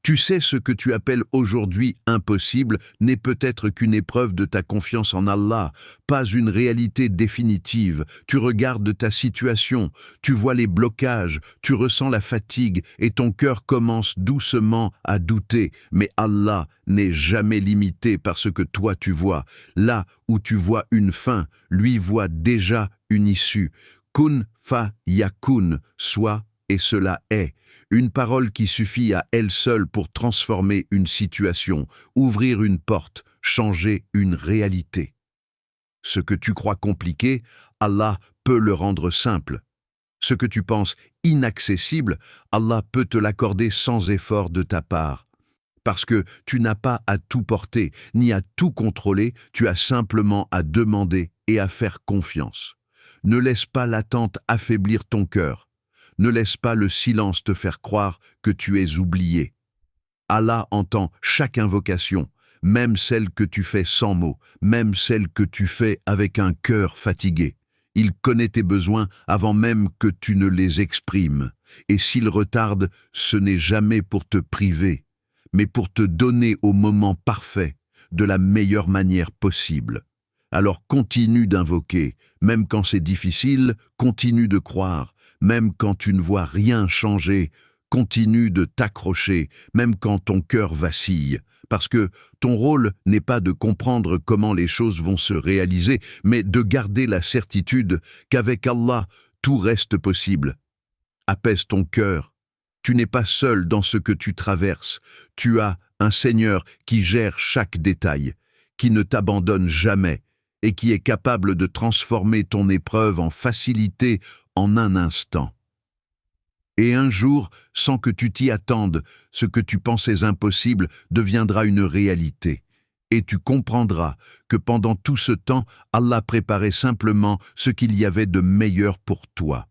Tu sais, ce que tu appelles aujourd'hui impossible n'est peut-être qu'une épreuve de ta confiance en Allah, pas une réalité définitive. Tu regardes ta situation, tu vois les blocages, tu ressens la fatigue et ton cœur commence doucement à douter. Mais Allah n'est jamais limité par ce que toi tu vois. Là où tu vois une fin, lui voit déjà une issue. Kun fa yakun, soit et cela est. Une parole qui suffit à elle seule pour transformer une situation, ouvrir une porte, changer une réalité. Ce que tu crois compliqué, Allah peut le rendre simple. Ce que tu penses inaccessible, Allah peut te l'accorder sans effort de ta part. Parce que tu n'as pas à tout porter, ni à tout contrôler, tu as simplement à demander et à faire confiance. Ne laisse pas l'attente affaiblir ton cœur. Ne laisse pas le silence te faire croire que tu es oublié. Allah entend chaque invocation, même celle que tu fais sans mots, même celle que tu fais avec un cœur fatigué. Il connaît tes besoins avant même que tu ne les exprimes. Et s'il retarde, ce n'est jamais pour te priver, mais pour te donner au moment parfait, de la meilleure manière possible. Alors continue d'invoquer, même quand c'est difficile, continue de croire, même quand tu ne vois rien changer, continue de t'accrocher, même quand ton cœur vacille, parce que ton rôle n'est pas de comprendre comment les choses vont se réaliser, mais de garder la certitude qu'avec Allah, tout reste possible. Apaise ton cœur. Tu n'es pas seul dans ce que tu traverses. Tu as un Seigneur qui gère chaque détail, qui ne t'abandonne jamais et qui est capable de transformer ton épreuve en facilité en un instant. Et un jour, sans que tu t'y attendes, ce que tu pensais impossible deviendra une réalité. Et tu comprendras que pendant tout ce temps, Allah préparait simplement ce qu'il y avait de meilleur pour toi.